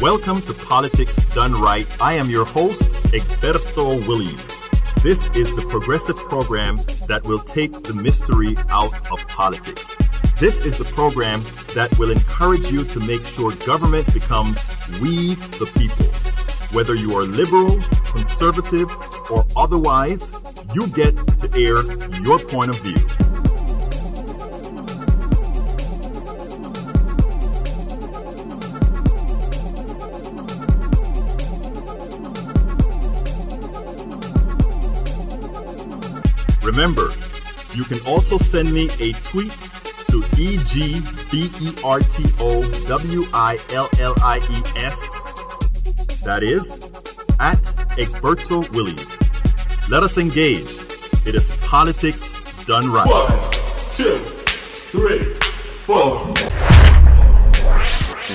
Welcome to Politics Done Right. I am your host, Egberto Williams. This is the progressive program that will take the mystery out of politics. This is the program that will encourage you to make sure government becomes we the people. Whether you are liberal, conservative, or otherwise, you get to air your point of view. Remember, you can also send me a tweet to EGBERTOWILLIES. That is, at Egberto Williams. Let us engage. It is politics done right. 1, 2, 3, 4.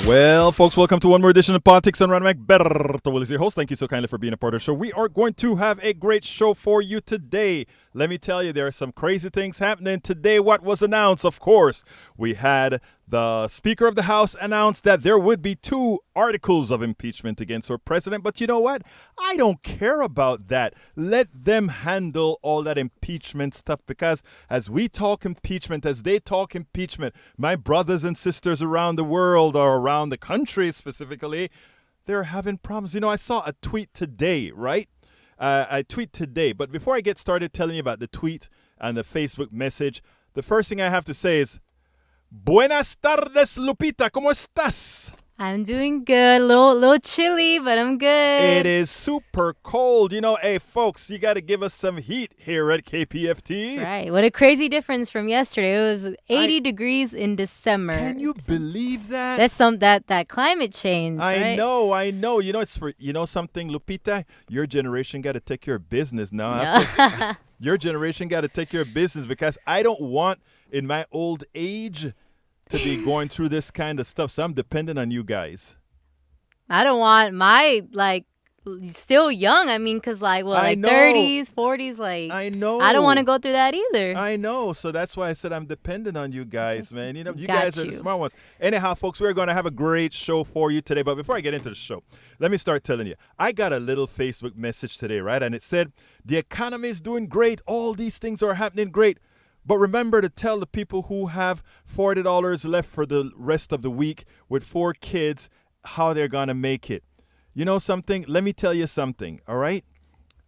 Well, folks, welcome to one more edition of Politics Done Right. I'm Egberto Williams, your host. Thank you so kindly for being a part of the show. We are going to have a great show for you today. Let me tell you, there are some crazy things happening today. What was announced? Of course, we had the Speaker of the House announce that there would be 2 articles of impeachment against our president. But you know what? I don't care about that. Let them handle all that impeachment stuff, because as we talk impeachment, as they talk impeachment, my brothers and sisters around the world, or around the country specifically, they're having problems. You know, I saw a tweet today, right? But before I get started telling you about the tweet and the Facebook message, the first thing I have to say is, Buenas tardes, Lupita. ¿Cómo estás? I'm doing good. A little chilly, but I'm good. It is super cold. You know, hey, folks, you got to give us some heat here at KPFT. That's right. What a crazy difference from yesterday. It was 80 degrees in December. Can you believe that? That's that climate change, I right? know. You know, it's for, you know something, Lupita? Your generation got to take care of business now. No. Your generation got to take care of business, because I don't want, in my old age, to be going through this kind of stuff. So I'm dependent on you guys. I don't want my, still young. I mean, because, I know. 30s, 40s, I know. I don't want to go through that either. I know. So that's why I said I'm dependent on you guys, man. You know, you Got guys are the you. smart ones. Anyhow, folks, we're going to have a great show for you today. But before I get into the show, let me start telling you. I got a little Facebook message today, right? And it said, the economy is doing great. All these things are happening great. But remember to tell the people who have $40 left for the rest of the week with 4 kids how they're going to make it. You know something? Let me tell you something, all right?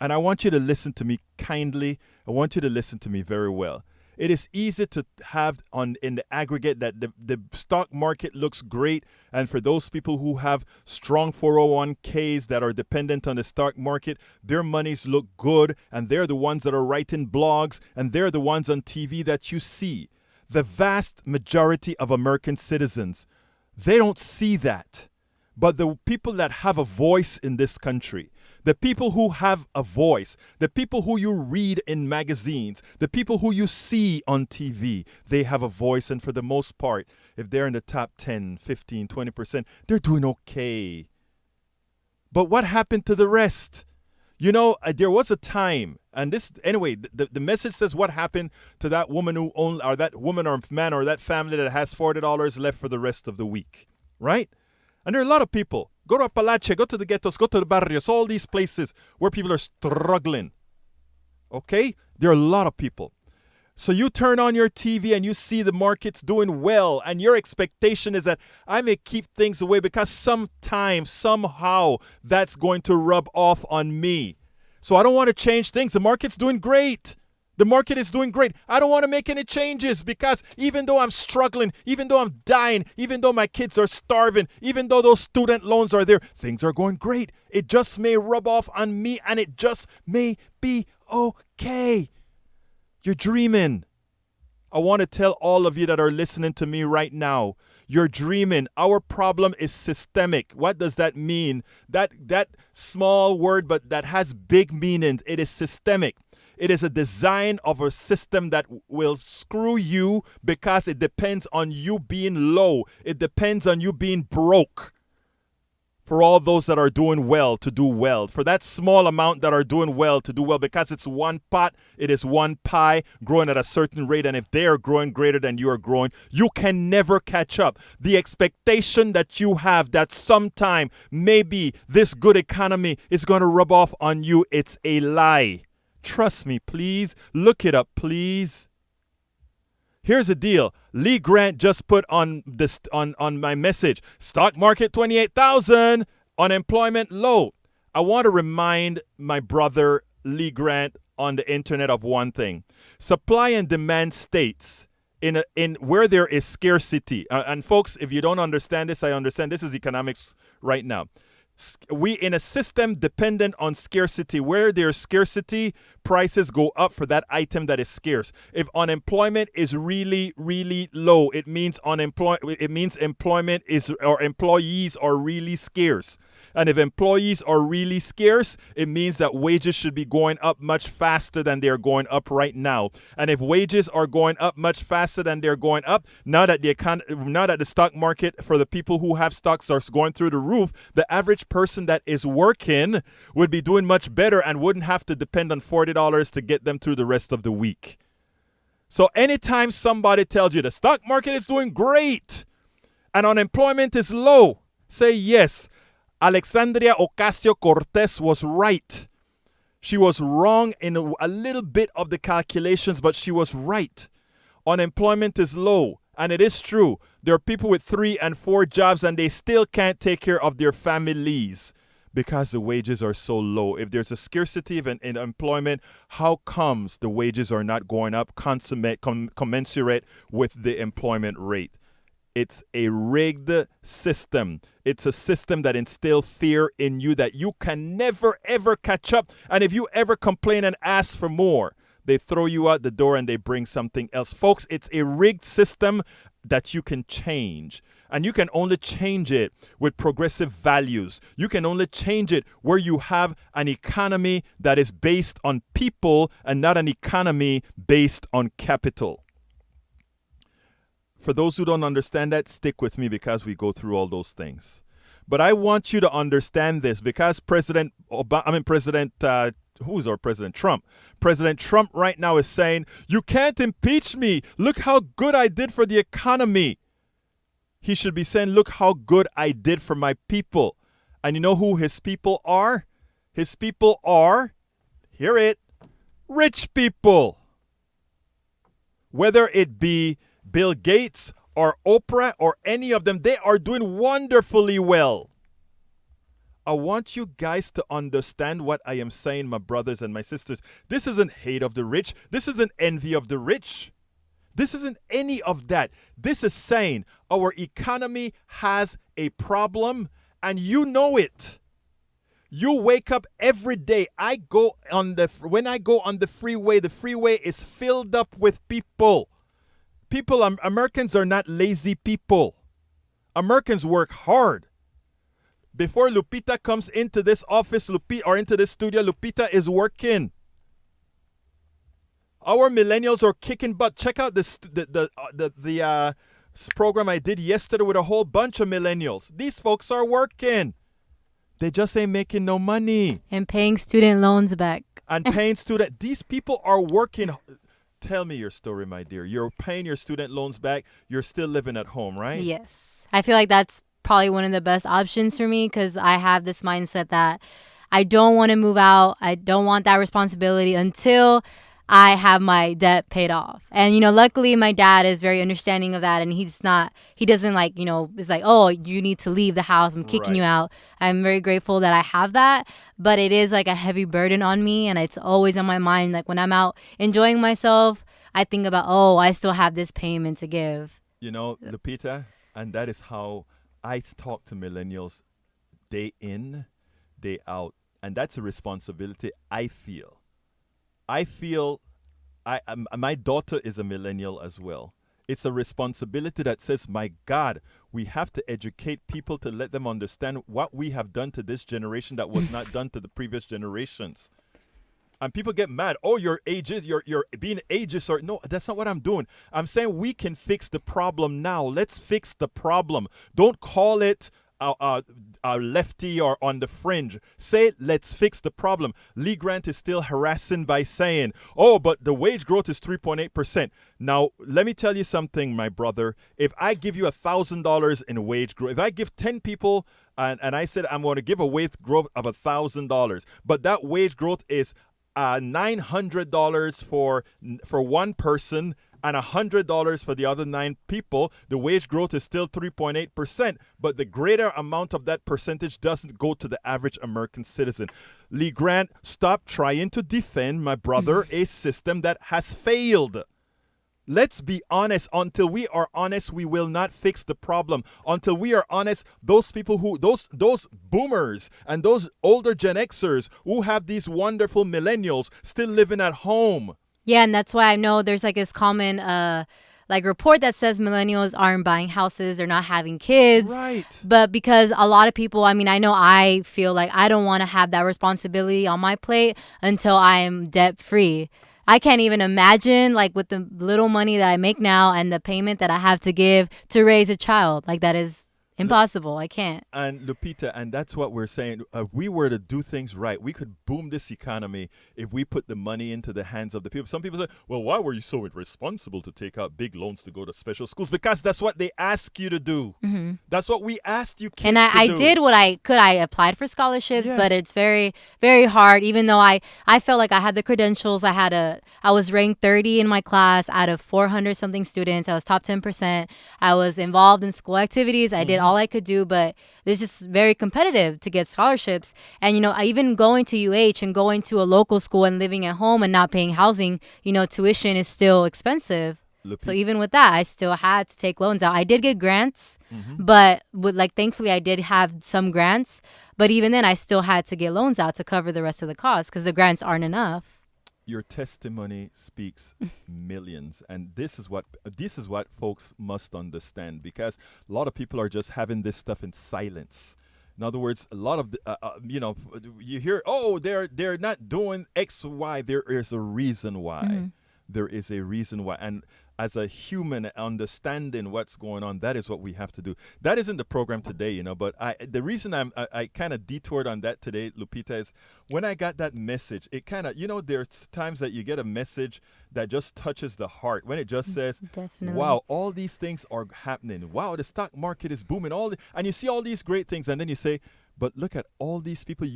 And I want you to listen to me kindly. I want you to listen to me very well. It is easy to have in the aggregate that the stock market looks great. And for those people who have strong 401ks that are dependent on the stock market, their monies look good. And they're the ones that are writing blogs. And they're the ones on TV that you see. The vast majority of American citizens, they don't see that. But the people that have a voice in this country, the people who have a voice, the people who you read in magazines, the people who you see on TV, they have a voice. And for the most part, if they're in the top 10, 15, 20%, they're doing okay. But what happened to the rest? You know, there was a time, and this, anyway, the message says what happened to that woman who owned, or that woman or man or that family that has $40 left for the rest of the week, right? And there are a lot of people. Go to Apalache, go to the ghettos, go to the barrios, all these places where people are struggling. Okay? There are a lot of people. So you turn on your TV and you see the markets doing well, and your expectation is that I may keep things away because sometime, somehow, that's going to rub off on me. So I don't want to change things. The market's doing great. The market is doing great. I don't want to make any changes, because even though I'm struggling, even though I'm dying, even though my kids are starving, even though those student loans are there, things are going great. It just may rub off on me, and it just may be okay. You're dreaming. I want to tell all of you that are listening to me right now, you're dreaming. Our problem is systemic. What does that mean? That small word, but that has big meanings. It is systemic. It is a design of a system that will screw you because it depends on you being low. It depends on you being broke. for all those that are doing well to do well, for that small amount that are doing well to do well, because it's one pot, it is one pie growing at a certain rate. And if they are growing greater than you are growing, you can never catch up. The expectation that you have that sometime maybe this good economy is going to rub off on you, it's a lie. Trust me, please. Look it up, please. Here's the deal. Lee Grant just put on this on my message. Stock market 28,000, unemployment low. I want to remind my brother Lee Grant on the internet of one thing. Supply and demand states in where there is scarcity. And folks, if you don't understand this, I understand this is economics right now. We in a system dependent on scarcity. Where there's scarcity, prices go up for that item that is scarce. If unemployment is really, really low, it means employment is, or employees are really scarce. And if employees are really scarce, it means that wages should be going up much faster than they're going up right now. And if wages are going up much faster than they're going up, now that the stock market for the people who have stocks are going through the roof, the average person that is working would be doing much better and wouldn't have to depend on $40 to get them through the rest of the week. So anytime somebody tells you the stock market is doing great and unemployment is low, say yes. Alexandria Ocasio-Cortez was right. She was wrong in a little bit of the calculations, but she was right. Unemployment is low, and it is true. There are people with 3 and 4 jobs, and they still can't take care of their families because the wages are so low. If there's a scarcity in employment, how comes the wages are not going up commensurate with the employment rate? It's a rigged system. It's a system that instills fear in you that you can never, ever catch up. And if you ever complain and ask for more, they throw you out the door and they bring something else. Folks, it's a rigged system that you can change. And you can only change it with progressive values. You can only change it where you have an economy that is based on people and not an economy based on capital. For those who don't understand that, stick with me because we go through all those things. But I want you to understand this because President Trump right now is saying, you can't impeach me. Look how good I did for the economy. He should be saying, look how good I did for my people. And you know who his people are? His people are, hear it, rich people. Whether it be Bill Gates or Oprah or any of them, they are doing wonderfully well. I want you guys to understand what I am saying, my brothers and my sisters. This isn't hate of the rich. This isn't envy of the rich. This isn't any of that. This is saying our economy has a problem and you know it. You wake up every day. When I go on the freeway is filled up with people. Americans are not lazy people. Americans work hard. Before Lupita comes into this office, or into this studio, Lupita is working. Our millennials are kicking butt. Check out the program I did yesterday with a whole bunch of millennials. These folks are working. They just ain't making no money. And paying student loans back. These people are working. Tell me your story, my dear. You're paying your student loans back. You're still living at home, right? Yes. I feel like that's probably one of the best options for me because I have this mindset that I don't want to move out. I don't want that responsibility until I have my debt paid off. And, luckily my dad is very understanding of that. And he doesn't it's like, oh, you need to leave the house. I'm kicking you out. I'm very grateful that I have that. But it is like a heavy burden on me. And it's always on my mind. Like when I'm out enjoying myself, I think about, oh, I still have this payment to give. Lupita, and that is how I talk to millennials day in, day out. And that's a responsibility I feel. My daughter is a millennial as well. It's a responsibility that says, my God, we have to educate people to let them understand what we have done to this generation that was not done to the previous generations. And people get mad. Oh, you're being ageist. Or no, that's not what I'm doing. I'm saying we can fix the problem now. Let's fix the problem. Don't call it lefty or on the fringe. Say, let's fix the problem. Lee Grant is still harassing by saying, oh, but the wage growth is 3.8%. Now, let me tell you something, my brother. If I give you $1,000 in wage growth, if I give 10 people and I said I'm going to give a wage growth of $1,000, but that wage growth is $900 for one person and $100 for the other 9 people, the wage growth is still 3.8%, but the greater amount of that percentage doesn't go to the average American citizen. Lee Grant, stop trying to defend, my brother, a system that has failed. Let's be honest. Until we are honest, we will not fix the problem. Until we are honest, those people those boomers and those older Gen Xers who have these wonderful millennials still living at home. Yeah, and that's why I know there's like this common report that says millennials aren't buying houses, they're not having kids. Right. But because a lot of people, I mean, I know I feel like I don't want to have that responsibility on my plate until I am debt free. I can't even imagine, like, with the little money that I make now and the payment that I have to give to raise a child. Like, that is impossible. I can't. And Lupita, and that's what we're saying. If we were to do things right, we could boom this economy if we put the money into the hands of the people. Some people say, well, why were you so irresponsible to take out big loans to go to special schools? Because that's what they ask you to do. Mm-hmm. That's what we asked you kids and to I do. did what I could. I applied for scholarships, Yes. but it's very, very hard. Even though I felt like I had the credentials, I was ranked 30 in my class out of 400 something students. I was top 10%. I was involved in school activities. I did all I could do, but it's just very competitive to get scholarships. And, even going to UH and going to a local school and living at home and not paying housing, tuition is still expensive. So even with that, I still had to take loans out. I did get grants, but thankfully I did have some grants. But even then, I still had to get loans out to cover the rest of the costs because the grants aren't enough. Your testimony speaks millions, and this is what folks must understand, because a lot of people are just having this stuff in silence. In other words, a lot of you hear, oh, they're not doing X, Y. There is a reason why. There is a reason why, and as a human, understanding what's going on, that is what we have to do. That isn't the program today, but the reason I kind of detoured on that today, Lupita, is when I got that message, it kind of, there's times that you get a message that just touches the heart, when it just says, Definitely. wow, all these things are happening. Wow, the stock market is booming. And you see all these great things, and then you say, but look at all these people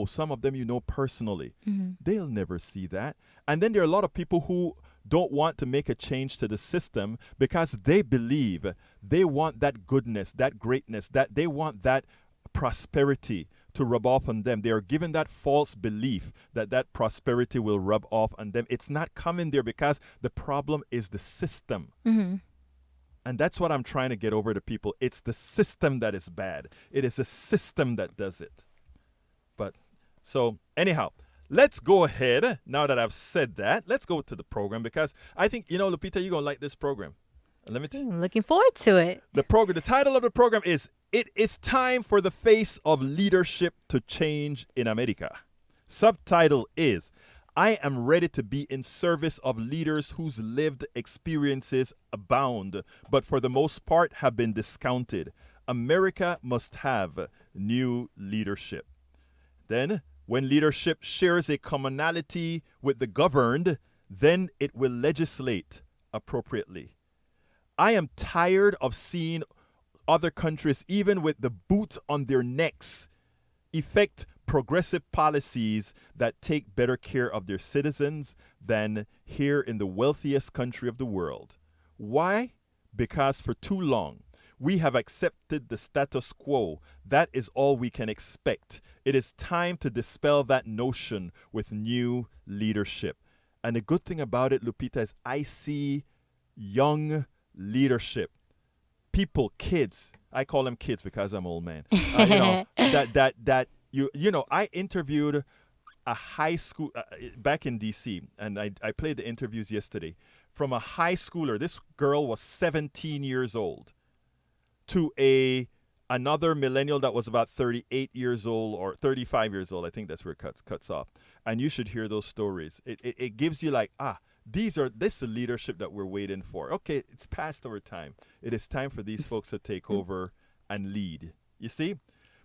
some of them personally. They'll never see that. And then there are a lot of people who don't want to make a change to the system because they believe they want that goodness, that greatness, that they want that prosperity to rub off on them. They are given that false belief that prosperity will rub off on them. It's not coming there because the problem is the system. And that's what I'm trying to get over to people. It's the system that is bad. It is the system that does it. But so anyhow, let's go ahead. Now that I've said that, let's go to the program, because I think, Lupita, you're going to like this program. I'm looking forward to it. The title of the program is It is Time for the Face of Leadership to Change in America. Subtitle is I am ready to be in service of leaders whose lived experiences abound, but for the most part have been discounted. America must have new leadership. Then, when leadership shares a commonality with the governed, then it will legislate appropriately. I am tired of seeing other countries, even with the boot on their necks, effect progressive policies that take better care of their citizens than here in the wealthiest country of the world. Why? Because for too long, we have accepted the status quo. That is all we can expect. It is time to dispel that notion with new leadership. And the good thing about it, Lupita, is I see young leadership. People, kids. I call them kids because I'm old man. I interviewed a high school back in D.C., and I played the interviews yesterday, from a high schooler. This girl was 17 years old, to another millennial that was about 38 years old or 35 years old. I think that's where it cuts off. And you should hear those stories. It gives you this is the leadership that we're waiting for. Okay, it's past our time. It is time for these folks to take over and lead. You see?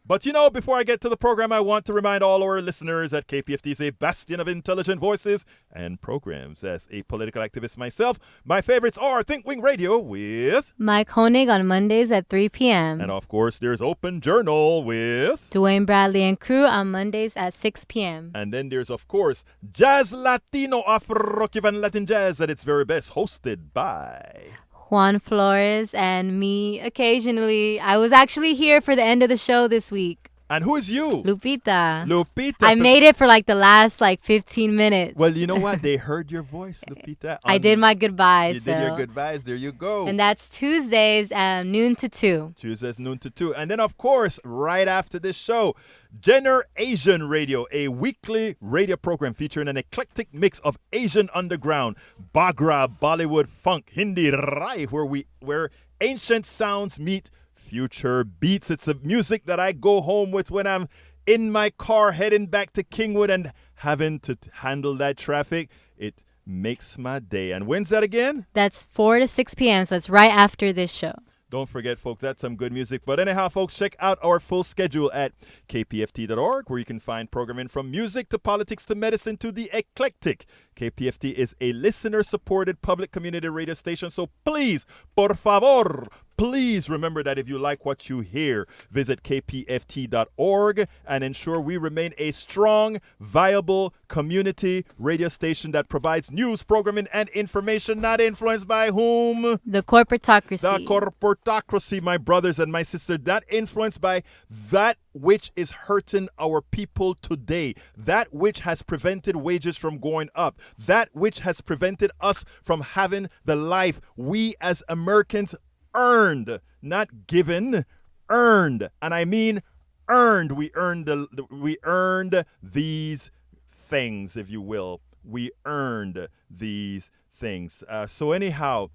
But before I get to the program, I want to remind all our listeners that KPFT is a bastion of intelligent voices and programs. As a political activist myself, my favorites are Think Wing Radio with Mike Honig on Mondays at 3 p.m. And of course, there's Open Journal with Dwayne Bradley and crew on Mondays at 6 p.m. And then there's, of course, Jazz Latino Afro-Cuban Latin Jazz at its very best, hosted by Juan Flores and me occasionally. I was actually here for the end of the show this week. And who is you? Lupita. Lupita. I made it for the last 15 minutes. Well, you know what? They heard your voice, Lupita. I did my goodbyes. You did your goodbyes. There you go. And that's Tuesdays noon to 2. Tuesdays noon to 2. And then, of course, right after this show, Gener Asian Radio, a weekly radio program featuring an eclectic mix of Asian underground, Bagra, Bollywood, funk, Hindi, Rai, where ancient sounds meet future beats. It's a music that I go home with when I'm in my car heading back to Kingwood and having to handle that traffic. It makes my day. And when's that again? That's 4 to 6 p.m. So it's right after this show. Don't forget, folks, that's some good music. But anyhow, folks, check out our full schedule at kpft.org, where you can find programming from music to politics to medicine to the eclectic. KPFT is a listener-supported public community radio station, so please, por favor, please remember that if you like what you hear, visit kpft.org and ensure we remain a strong, viable community radio station that provides news, programming, and information not influenced by whom? The corporatocracy. The corporatocracy, my brothers and my sisters, not influenced by that which is hurting our people today, that which has prevented wages from going up, that which has prevented us from having the life we as Americans earned, not given, earned. And I mean earned. We earned these things, if you will. We earned these things. So anyhow,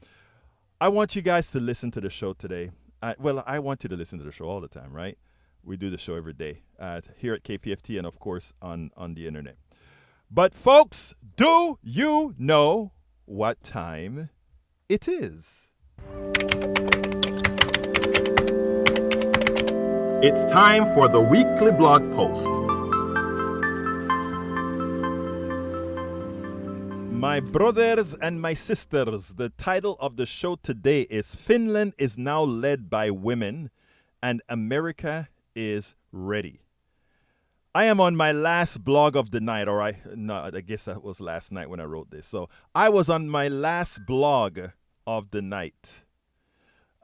I want you guys to listen to the show today. I want you to listen to the show all the time, right? We do the show every day here at KPFT and, of course, on the internet. But, folks, do you know what time it is? It's time for the weekly blog post. My brothers and my sisters, the title of the show today is Finland is now led by women and America is ready. I am on my last blog of the night, I guess that was last night when I wrote this. So I was on my last blog of the night.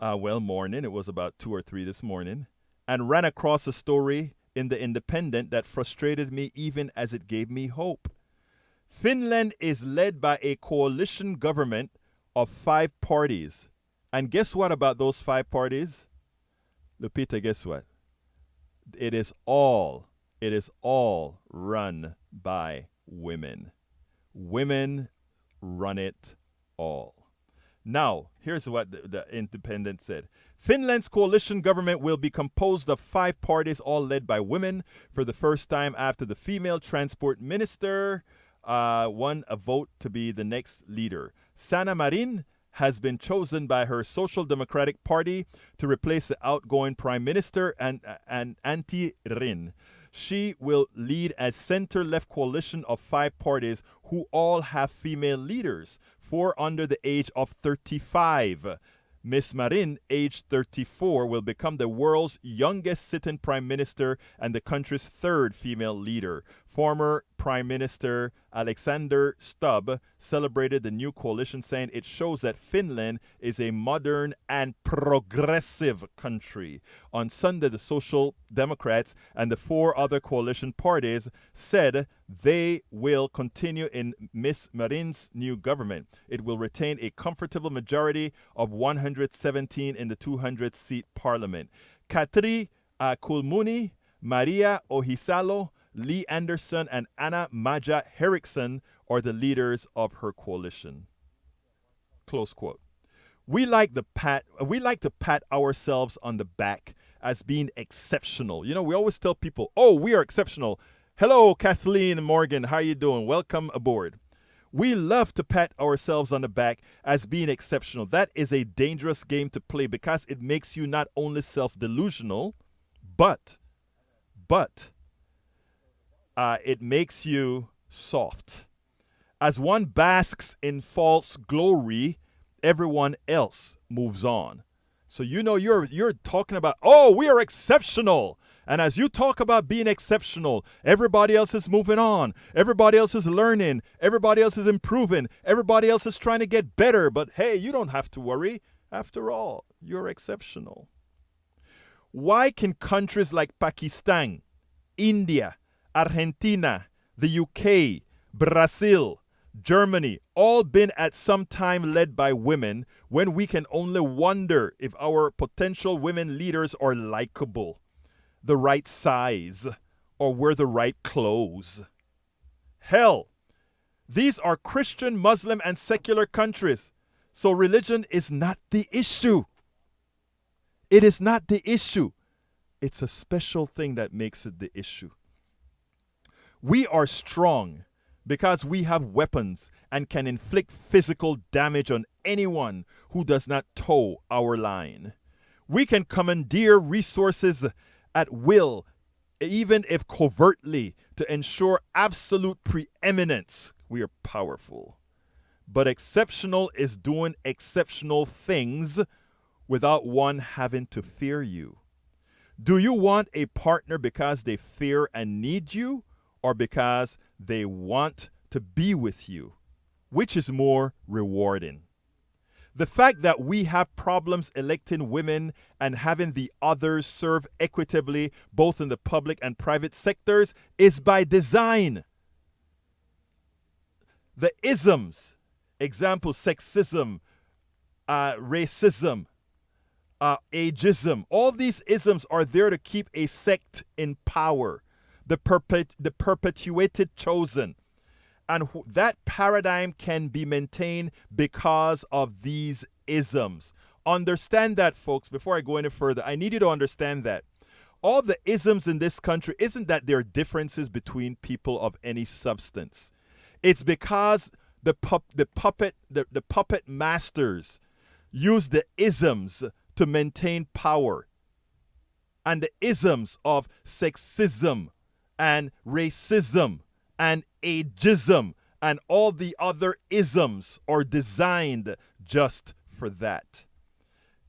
Morning. It was about 2 or 3 this morning, and ran across a story in the Independent that frustrated me even as it gave me hope. Finland is led by a coalition government of 5 parties. And guess what about those 5 parties? Lupita, guess what? It is all run by women. Women run it all. Now, here's what the Independent said. Finland's coalition government will be composed of 5 parties, all led by women, for the first time after the female transport minister won a vote to be the next leader. Sanna Marin has been chosen by her Social Democratic Party to replace the outgoing Prime Minister and Antti Rinne. She will lead a center-left coalition of 5 parties who all have female leaders, 4 under the age of 35. Miss Marin, aged 34, will become the world's youngest sitting prime minister and the country's 3rd female leader. Former Prime Minister Alexander Stubb celebrated the new coalition, saying it shows that Finland is a modern and progressive country. On Sunday, the Social Democrats and the 4 other coalition parties said they will continue in Miss Marin's new government. It will retain a comfortable majority of 117 in the 200-seat parliament. Katri Kulmuni, Maria Ohisalo, Lee Anderson, and Anna Maja Henriksson are the leaders of her coalition. Close quote. We like to pat ourselves on the back as being exceptional. You know, we always tell people, "Oh, we are exceptional." Hello, Kathleen Morgan. How are you doing? Welcome aboard. We love to pat ourselves on the back as being exceptional. That is a dangerous game to play because it makes you not only self-delusional, but but it makes you soft. As one basks in false glory, everyone else moves on. So you're talking about, oh, we are exceptional. And as you talk about being exceptional, everybody else is moving on. Everybody else is learning. Everybody else is improving. Everybody else is trying to get better. But hey, you don't have to worry. After all, you're exceptional. Why can countries like Pakistan, India, Argentina, the UK, Brazil, Germany, all been at some time led by women when we can only wonder if our potential women leaders are likable, the right size, or wear the right clothes? Hell, these are Christian, Muslim, and secular countries. So religion is not the issue. It is not the issue. It's a special thing that makes it the issue. We are strong because we have weapons and can inflict physical damage on anyone who does not toe our line. We can commandeer resources at will, even if covertly, to ensure absolute preeminence. We are powerful. But exceptional is doing exceptional things without one having to fear you. Do you want a partner because they fear and need you, or because they want to be with you? Which is more rewarding? The fact that we have problems electing women and having the others serve equitably both in the public and private sectors is by design. The isms, example, sexism, racism, ageism, all these isms are there to keep a sect in power, the perpetuated chosen. And that paradigm can be maintained because of these isms. Understand that, folks. Before I go any further, I need you to understand that all the isms in this country isn't that there are differences between people of any substance. It's because the puppet masters use the isms to maintain power. And the isms of sexism and racism and ageism and all the other isms are designed just for that.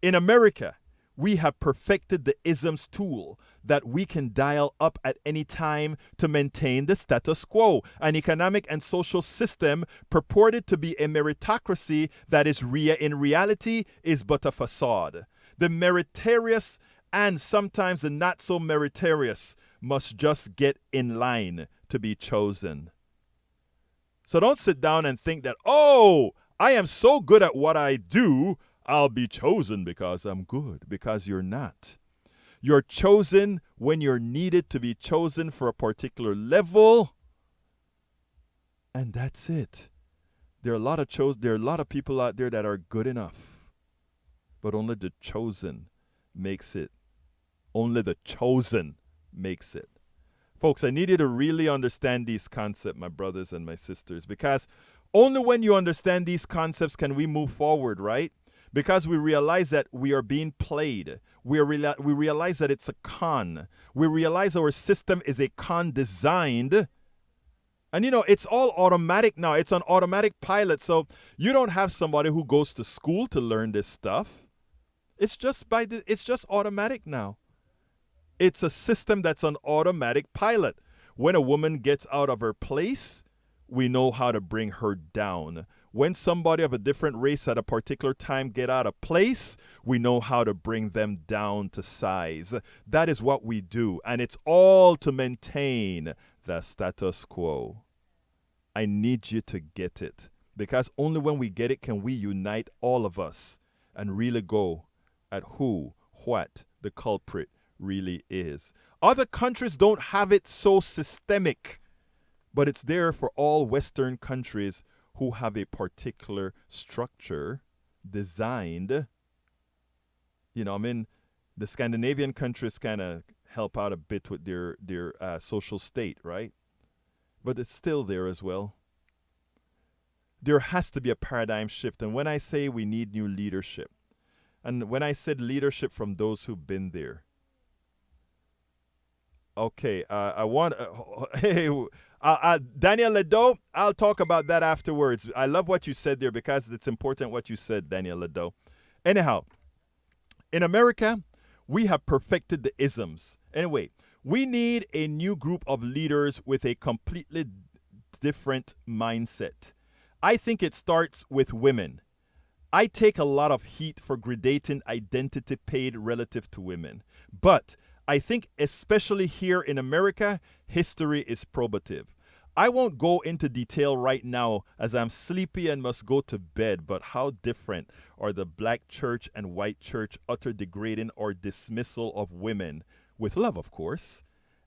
In America, we have perfected the isms tool that we can dial up at any time to maintain the status quo, an economic and social system purported to be a meritocracy that is in reality is but a facade. The meritorious and sometimes the not so meritorious must just get in line to be chosen. So don't sit down and think that, oh, I am so good at what I do, I'll be chosen because I'm good. Because you're not. You're chosen when you're needed to be chosen for a particular level. And that's it. There are a lot of people out there that are good enough. But only the chosen makes it. Only the chosen makes it. Folks, I need you to really understand these concepts, my brothers and my sisters, because only when you understand these concepts can we move forward, right? Because we realize that we are being played. We realize that it's a con. We realize our system is a con designed. And it's all automatic now. It's an automatic pilot. So you don't have somebody who goes to school to learn this stuff. It's just automatic now. It's a system that's an automatic pilot. When a woman gets out of her place, we know how to bring her down. When somebody of a different race at a particular time get out of place, we know how to bring them down to size. That is what we do. And it's all to maintain the status quo. I need you to get it. Because only when we get it can we unite all of us and really go at who, what the culprit really is. Other countries don't have it so systemic, but it's there for all Western countries who have a particular structure designed. The Scandinavian countries kind of help out a bit with their social state, right? But it's still there as well. There has to be a paradigm shift. And when I say we need new leadership, and when I said leadership from those who've been there, Okay, I want. Hey, Daniel Ledo, I'll talk about that afterwards. I love what you said there because it's important what you said, Daniel Ledo. Anyhow, in America, we have perfected the isms. Anyway, we need a new group of leaders with a completely different mindset. I think it starts with women. I take a lot of heat for gradating identity paid relative to women. But I think, especially here in America, history is probative. I won't go into detail right now as I'm sleepy and must go to bed, but how different are the black church and white church utter degrading or dismissal of women, with love, of course,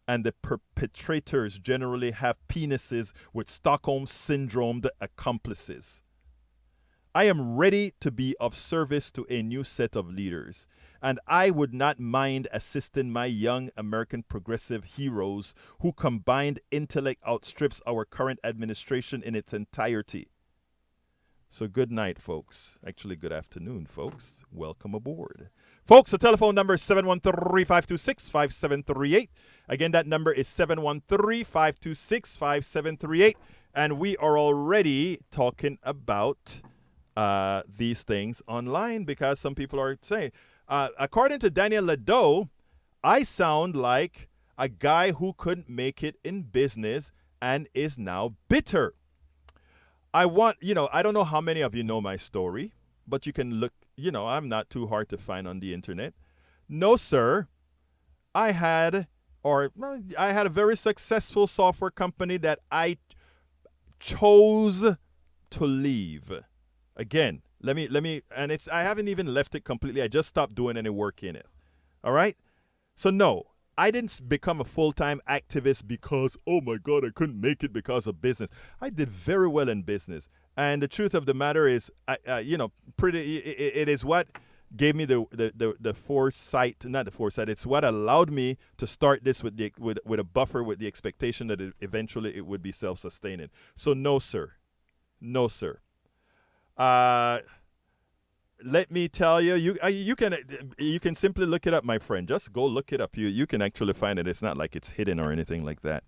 and the perpetrators generally have penises with Stockholm syndromed accomplices. I am ready to be of service to a new set of leaders, and I would not mind assisting my young American progressive heroes who combined intellect outstrips our current administration in its entirety. So good night, folks. Actually, good afternoon, folks. Welcome aboard. Folks, the telephone number is 713-526-5738. Again, that number is 713-526-5738. And we are already talking about these things online because some people are saying, according to Daniel Ledo, I sound like a guy who couldn't make it in business and is now bitter. I don't know how many of you know my story, but you can look, I'm not too hard to find on the internet. No, sir. I had a very successful software company that I chose to leave. Again, I haven't even left it completely. I just stopped doing any work in it. All right? So no, I didn't become a full-time activist because, oh my God, I couldn't make it because of business. I did very well in business. And the truth of the matter is, it is what gave me the foresight, not the foresight, it's what allowed me to start this with a buffer with the expectation that eventually it would be self-sustaining. So no, sir. No, sir. Let me tell you, you can simply look it up, my friend. Just go look it up. You can actually find it. It's not like it's hidden or anything like that.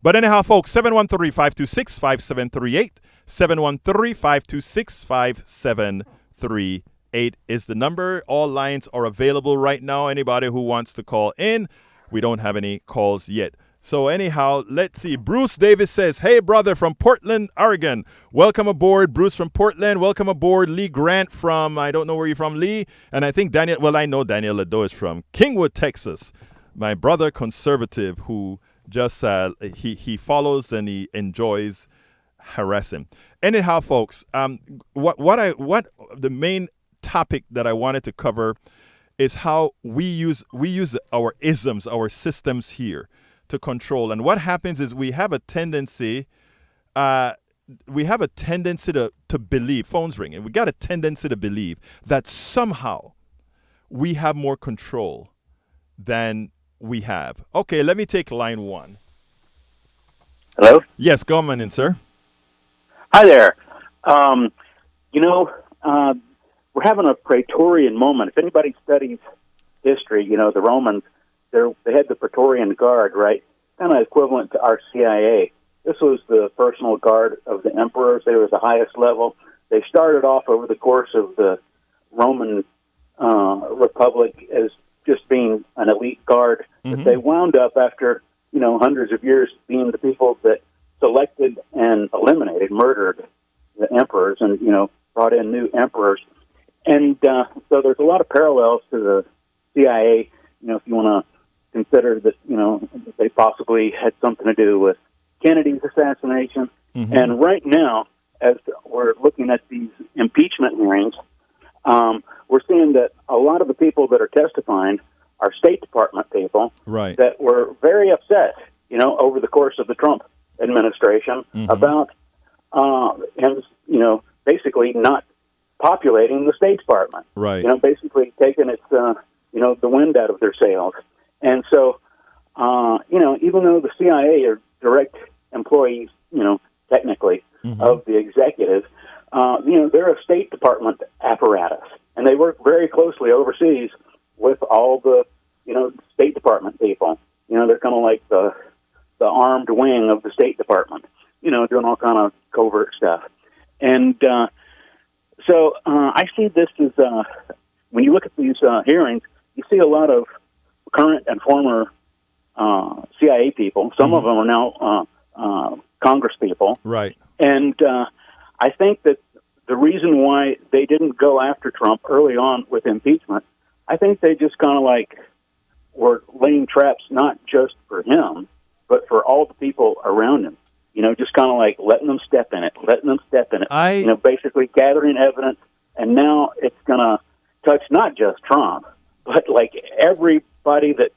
But anyhow, folks, 713-526-5738. 713-526-5738 is the number. All lines are available right now. Anybody who wants to call in, we don't have any calls yet. So anyhow, let's see. Bruce Davis says, hey, brother from Portland, Oregon. Welcome aboard, Bruce from Portland. Welcome aboard, Lee Grant from, I don't know where you're from, Lee. And I think I know Daniel Ledo is from Kingwood, Texas. My brother conservative who just, he follows and he enjoys harassing. Anyhow, folks, what the main topic that I wanted to cover is how we use our isms, our systems here to control. And what happens is we have a tendency to believe, phones ringing, we got a tendency to believe that somehow we have more control than we have. Okay, let me take line one. Hello? Yes, go on in, sir. Hi there. We're having a Praetorian moment. If anybody studies history, the Romans, they had the Praetorian Guard, right? Kind of equivalent to our CIA. This was the personal guard of the emperors. They were the highest level. They started off over the course of the Roman Republic as just being an elite guard. Mm-hmm. But they wound up after, hundreds of years being the people that selected and eliminated, murdered the emperors and, brought in new emperors. And so there's a lot of parallels to the CIA, if you want to consider that, that they possibly had something to do with Kennedy's assassination. Mm-hmm. And right now, as we're looking at these impeachment hearings, we're seeing that a lot of the people that are testifying are State Department people, right, that were very upset, over the course of the Trump administration, mm-hmm, about him, basically not populating the State Department. Right. Basically taking its, the wind out of their sails. And so, even though the CIA are direct employees, technically, mm-hmm, of the executive, they're a State Department apparatus. And they work very closely overseas with all the, State Department people. They're kind of like the armed wing of the State Department, doing all kind of covert stuff. And so I see this as, when you look at these hearings, you see a lot of current and former CIA people. Some of them are now Congress people. Right. And I think that the reason why they didn't go after Trump early on with impeachment, I think they just kind of like were laying traps not just for him, but for all the people around him. Just kind of like letting them step in it. Basically gathering evidence. And now it's going to touch not just Trump, but like everybody that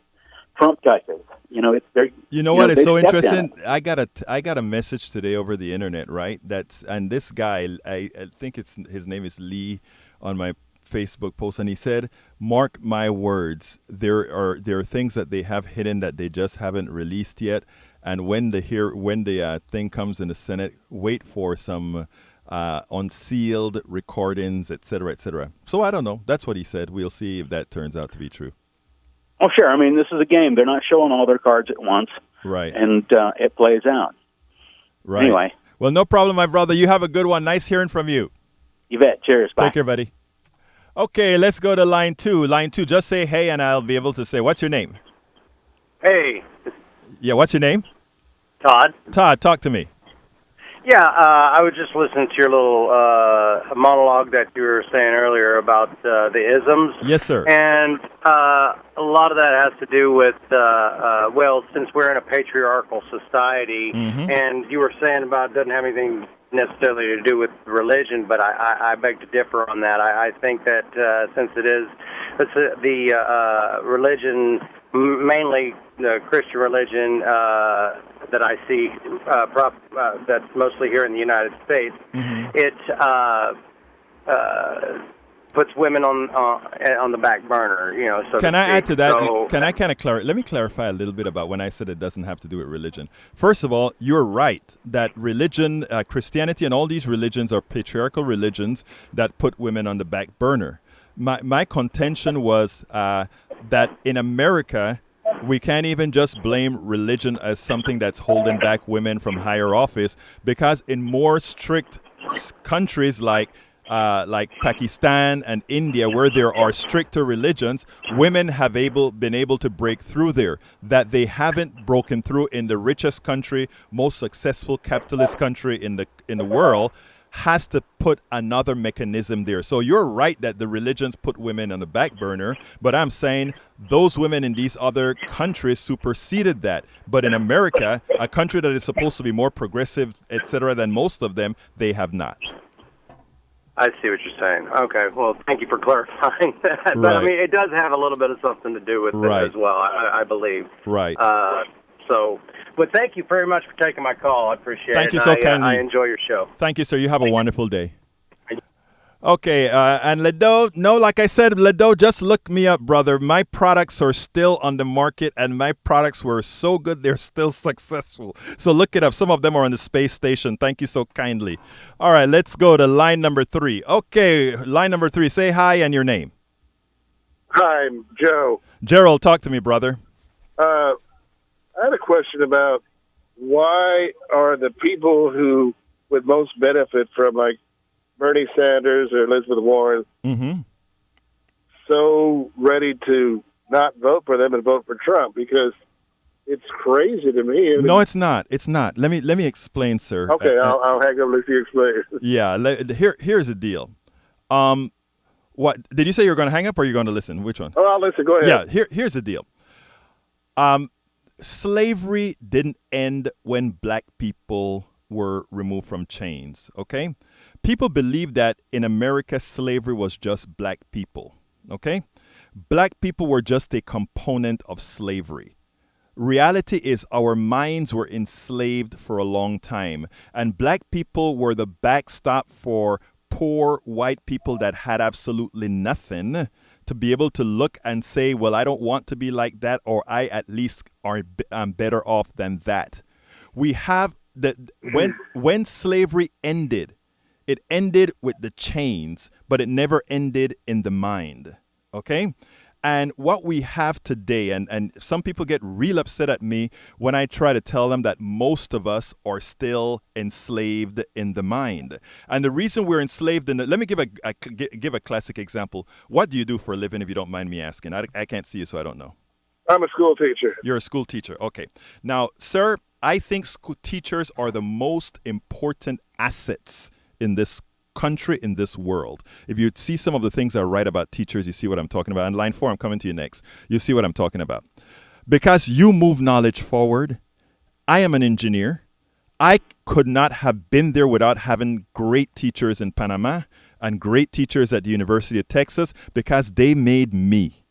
Trump touches. What is so interesting? I got a message today over the internet, right? And this guy, I think his name is Lee, on my Facebook post, and he said, "Mark my words, there are things that they have hidden that they just haven't released yet, and when the thing comes in the Senate, wait for some unsealed recordings, etc., etc." So I don't know. That's what he said. We'll see if that turns out to be true. Well, sure. I mean, this is a game. They're not showing all their cards at once. Right. And it plays out. Right. Anyway. Well, no problem, my brother. You have a good one. Nice hearing from you. You bet. Cheers. Bye. Take care, buddy. Okay, let's go to line 2. Line 2, just say hey, and I'll be able to say, what's your name? Hey. Yeah, what's your name? Todd. Todd, talk to me. Yeah, I was just listening to your little monologue that you were saying earlier about the isms. Yes, sir. And a lot of that has to do with, since we're in a patriarchal society, and you were saying about it doesn't have anything necessarily to do with religion, but I beg to differ on that. I think that since it's the religion, mainly the Christian religion that I see, that's mostly here in the United States, it puts women on the back burner. So can I add to that? Can I kind of let me clarify a little bit about when I said it doesn't have to do with religion. First of all, you're right that religion, Christianity, and all these religions are patriarchal religions that put women on the back burner. My contention was that in America, we can't even just blame religion as something that's holding back women from higher office, because in more strict countries like Pakistan and India, where there are stricter religions, women have been able to break through there. That they haven't broken through in the richest country, most successful capitalist country in the world, has to put another mechanism there. So you're right that the religions put women on the back burner, but I'm saying those women in these other countries superseded that. But in America, a country that is supposed to be more progressive, etc., than most of them, they have not. I see what you're saying. Okay, well, thank you for clarifying that. But, Right. I mean, it does have a little bit of something to do with Right. it as well, I believe. Right. But thank you very much for taking my call. I appreciate it. Thank you so kindly. I enjoy your show. Thank you, sir. You have a wonderful day. Okay, and Ledo, no, like I said, Ledo, just look me up, brother. My products are still on the market, and my products were so good, they're still successful. So look it up. Some of them are on the space station. Thank you so kindly. All right, let's go to line number 3. Okay, line number 3. Say hi and your name. Hi, I'm Joe. Gerald, talk to me, brother. I had a question about why are the people who would most benefit from, like, Bernie Sanders or Elizabeth Warren so ready to not vote for them and vote for Trump? Because it's crazy to me. No, it's not. It's not. Let me explain, sir. Okay, I'll hang up and let you explain. Yeah, here's the deal. What did you say? You're going to hang up or you're going to listen? Which one? Oh, I'll listen. Go ahead. Yeah, here's the deal. Slavery didn't end when black people were removed from chains, okay? People believe that in America, slavery was just black people, okay? Black people were just a component of slavery. Reality is our minds were enslaved for a long time, and black people were the backstop for poor white people that had absolutely nothing to be able to look and say, well, I don't want to be like that, or I at least am better off than that. We have when slavery ended, it ended with the chains, but it never ended in the mind. Okay? And what we have today, and some people get real upset at me when I try to tell them that most of us are still enslaved in the mind. And the reason we're enslaved let me give a classic example. What do you do for a living, if you don't mind me asking? I can't see you, so I don't know. I'm a school teacher. You're a school teacher. Okay. Now, sir, I think school teachers are the most important assets in this country, in this world. If you see some of the things I write about teachers, you see what I'm talking about. And line 4, I'm coming to you next. You see what I'm talking about. Because you move knowledge forward. I am an engineer. I could not have been there without having great teachers in Panama and great teachers at the University of Texas, because they made me.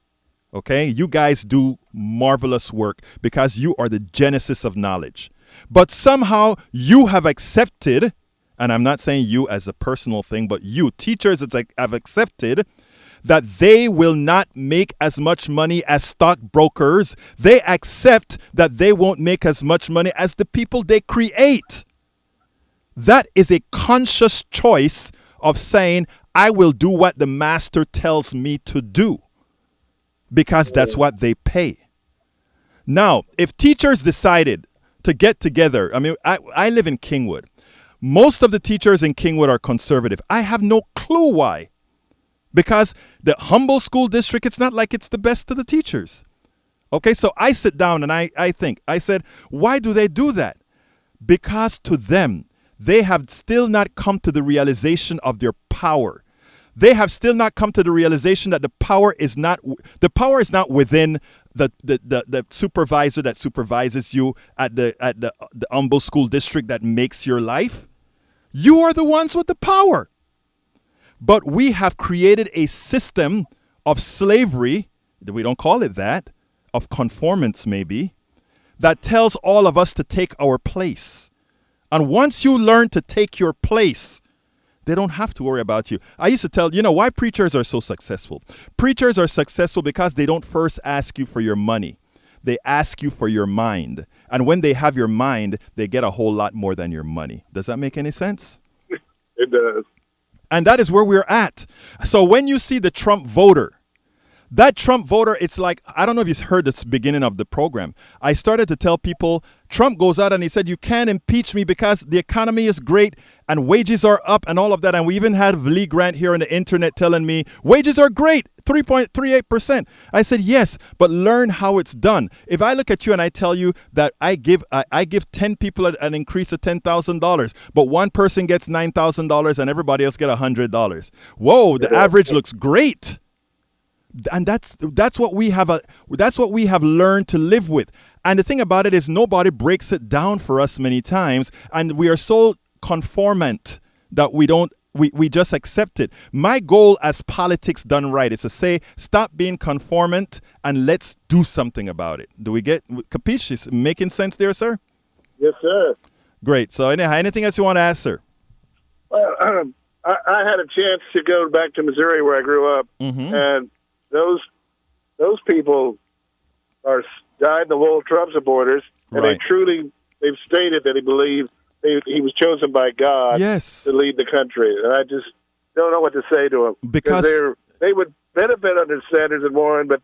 Okay? You guys do marvelous work because you are the genesis of knowledge. But somehow you have accepted, and I'm not saying you as a personal thing, but you, teachers, have accepted that they will not make as much money as stockbrokers. They accept that they won't make as much money as the people they create. That is a conscious choice of saying, I will do what the master tells me to do, because that's what they pay. Now, if teachers decided to get together, I mean, I live in Kingwood. Most of the teachers in Kingwood are conservative. I have no clue why. Because the Humboldt School District, it's not like it's the best of the teachers. Okay, so I sit down and I said, why do they do that? Because to them, they have still not come to the realization of their power. They have still not come to the realization that the power is not within the supervisor that supervises you at the Humboldt School District that makes your life. You are the ones with the power. But we have created a system of slavery, we don't call it that, of conformance maybe, that tells all of us to take our place. And once you learn to take your place, they don't have to worry about you. I used to tell, why preachers are so successful. Preachers are successful because they don't first ask you for your money. They ask you for your mind. And when they have your mind, they get a whole lot more than your money. Does that make any sense? It does. And that is where we're at. So when you see the Trump voter, that Trump voter, it's like, I don't know if you've heard this beginning of the program. I started to tell people, Trump goes out and he said, you can't impeach me because the economy is great and wages are up and all of that. And we even had Lee Grant here on the internet telling me wages are great, 3.38%. I said, yes, but learn how it's done. If I look at you and I tell you that I give 10 people an increase of $10,000, but one person gets $9,000 and everybody else get $100. Whoa, the average looks great. And that's what we have learned to live with. And the thing about it is nobody breaks it down for us many times, and we are so conformant that we just accept it. My goal as politics done right is to say, stop being conformant and let's do something about it. Do we get capiche? Is making sense there, sir? Yes, sir. Great. So anything else you want to ask, sir? Well, I had a chance to go back to Missouri where I grew up, and those people are dyed-in-the-wool Trump supporters, and Right. they've stated that he believed he was chosen by God to lead the country, and I just don't know what to say to them Because they would benefit under Sanders and Warren, but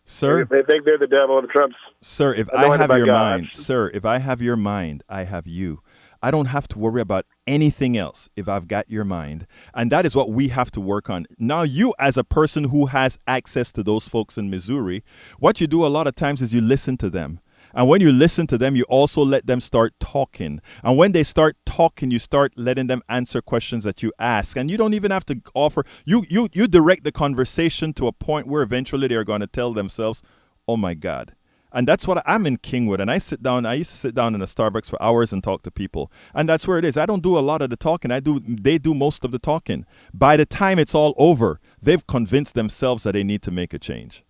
sir, they think they're the devil and Trump's. Sir, if I have your mind, sir, if I have your mind, I have you. I don't have to worry about anything else if I've got your mind. And that is what we have to work on. Now, you as a person who has access to those folks in Missouri, what you do a lot of times is you listen to them. And when you listen to them, you also let them start talking. And when they start talking, you start letting them answer questions that you ask. And you don't even have to offer. You direct the conversation to a point where eventually they're going to tell themselves, oh, my God. And that's what I'm in Kingwood. And I used to sit down in a Starbucks for hours and talk to people. And that's where it is. I don't do a lot of the talking. They do most of the talking. By the time it's all over, they've convinced themselves that they need to make a change.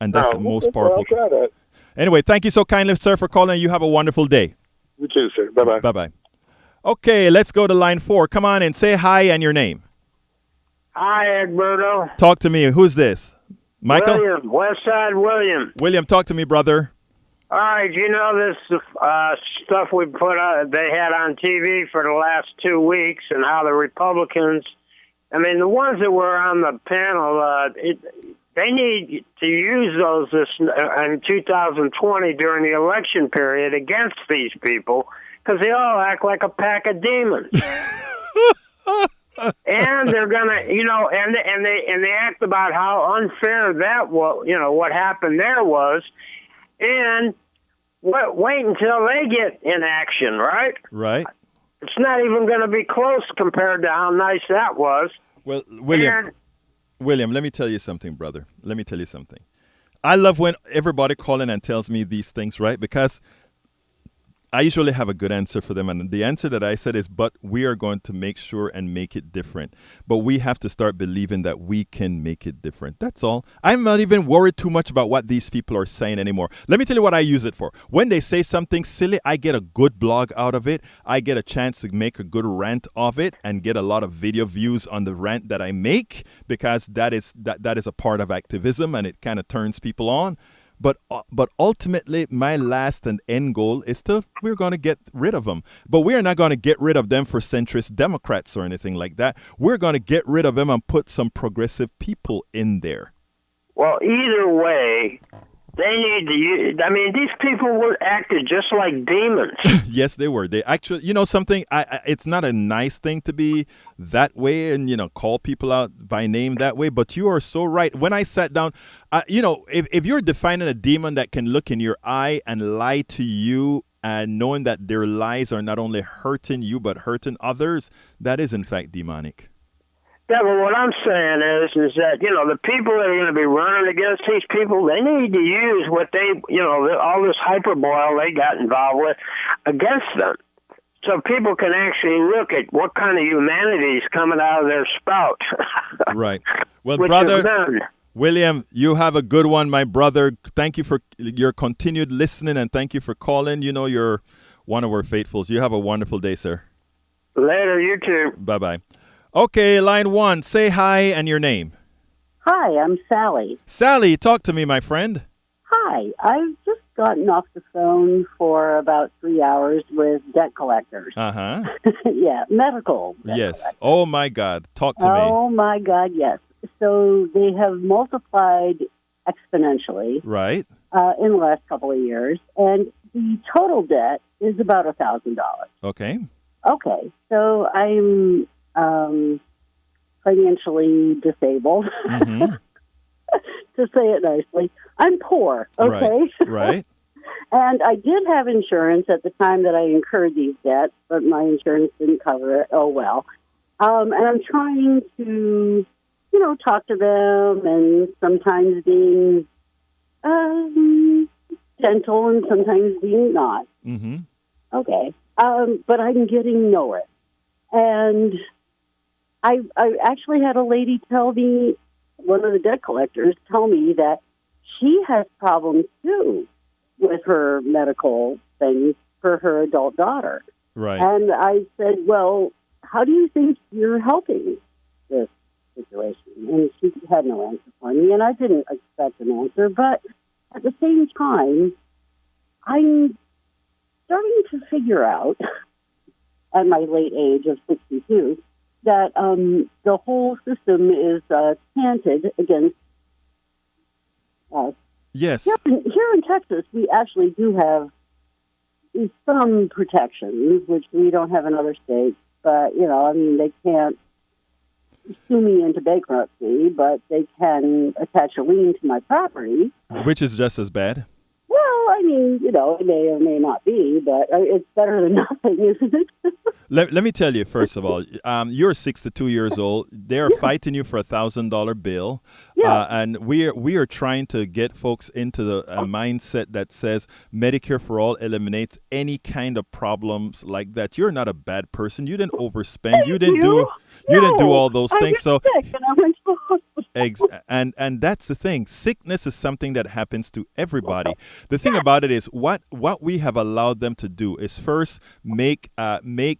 And that's the most powerful. Well, I'll try that. Anyway, thank you so kindly, sir, for calling. You have a wonderful day. You too, sir. Bye-bye. Bye-bye. Okay, let's go to line 4. Come on and say hi and your name. Hi, Egberto. Talk to me. Who's this? Michael? William, Westside William. William, talk to me, brother. All right, this stuff we they had on TV for the last 2 weeks, and how the Republicans, the ones that were on the panel, they need to use those in 2020 during the election period against these people because they all act like a pack of demons. And they're gonna, and they act about how unfair that was, what happened there was, and wait until they get in action, right? Right. It's not even going to be close compared to how nice that was. Well, William, let me tell you something, brother. Let me tell you something. I love when everybody calls in and tells me these things, right? Because I usually have a good answer for them. And the answer that I said is, but we are going to make sure and make it different. But we have to start believing that we can make it different. That's all. I'm not even worried too much about what these people are saying anymore. Let me tell you what I use it for. When they say something silly, I get a good blog out of it. I get a chance to make a good rant of it and get a lot of video views on the rant that I make because that is a part of activism and it kind of turns people on. But ultimately, my last and end goal is we're going to get rid of them. But we're not going to get rid of them for centrist Democrats or anything like that. We're going to get rid of them and put some progressive people in there. Well, either way, they need to use, these people were acted just like demons. Yes, they were. They actually, something, it's not a nice thing to be that way and, call people out by name that way. But you are so right. When I sat down, if you're defining a demon that can look in your eye and lie to you and knowing that their lies are not only hurting you but hurting others, that is, in fact, demonic. Yeah, but what I'm saying is that, the people that are going to be running against these people, they need to use what they, all this hyperbole they got involved with against them. So people can actually look at what kind of humanity is coming out of their spout. Right. Well, brother William, you have a good one, my brother. Thank you for your continued listening and thank you for calling. You're one of our faithfuls. You have a wonderful day, sir. Later, you too. Bye-bye. Okay, line one. Say hi and your name. Hi, I'm Sally. Sally, talk to me, my friend. Hi, I've just gotten off the phone for about 3 hours with debt collectors. Uh-huh. Yeah, medical debt Yes. collectors. Oh, my God. Talk to me. Oh, my God, yes. So they have multiplied exponentially Right. In the last couple of years, and the total debt is about $1,000. Okay. Okay, so I'm financially disabled, Mm-hmm. to say it nicely. I'm poor, okay? Right. And I did have insurance at the time that I incurred these debts, but my insurance didn't cover it. Oh, well. And I'm trying to, talk to them and sometimes being gentle and sometimes being not. Mm-hmm. Okay. But I'm getting nowhere. And I actually had a lady tell me, one of the debt collectors, tell me that she has problems, too, with her medical things for her adult daughter. Right. And I said, well, how do you think you're helping this situation? And she had no answer for me, and I didn't expect an answer. But at the same time, I'm starting to figure out, at my late age of 62, that the whole system is canted against us. Yes. Here in Texas, we actually do have some protections, which we don't have in other states. But, they can't sue me into bankruptcy, but they can attach a lien to my property. Which is just as bad. Well, it may or may not be, but it's better than nothing, isn't it? Let me tell you, first of all, you're 62 years old. They're fighting you for a $1,000 bill. Yeah. And we are trying to get folks into the mindset that says Medicare for All eliminates any kind of problems like that. You're not a bad person. You didn't overspend. You didn't do all those things. So sick and I went to the hospital. and that's the thing. Sickness is something that happens to everybody. The thing about it is what we have allowed them to do is first make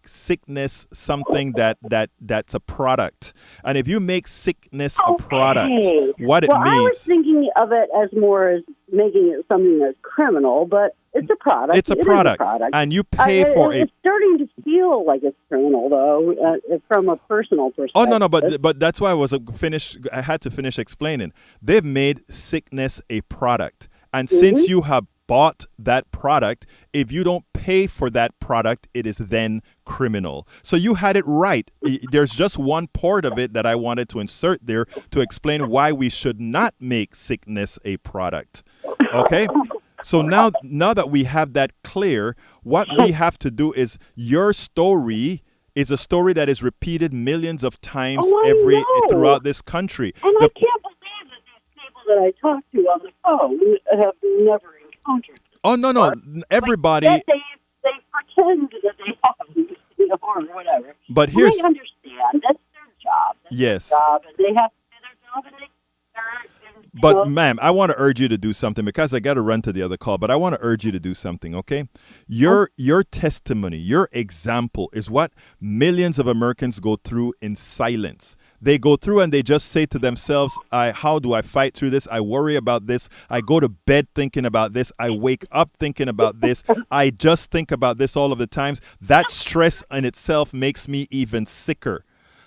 sickness something that's a product. And if you make sickness a product, what it means. I was thinking of it as more as making it something that's criminal, but it's a product. It's a product. And you pay for it. It's starting to feel like it's criminal, though, from a personal perspective. Oh no, but that's why I had to finish explaining. They've made sickness a product, and since you have bought that product, if you don't pay for that product, it is then criminal. So you had it right. There's just one part of it that I wanted to insert there to explain why we should not make sickness a product. Okay? So now that we have that clear, what we have to do is your story is a story that is repeated millions of times throughout this country. And I can't believe that these people that I talk to on the phone have never encountered this. Oh, no. Everybody. Like, they pretend that they have, or whatever. But here's. I understand. That's their job. Yes. Their job, and they have to do their job, and But, ma'am, I want to urge you to do something because I got to run to the other call, but I want to urge you to do something, okay? Your testimony, your example is what millions of Americans go through in silence. They go through and they just say to themselves, how do I fight through this? I worry about this. I go to bed thinking about this. I wake up thinking about this. I just think about this all of the times. That stress in itself makes me even sicker.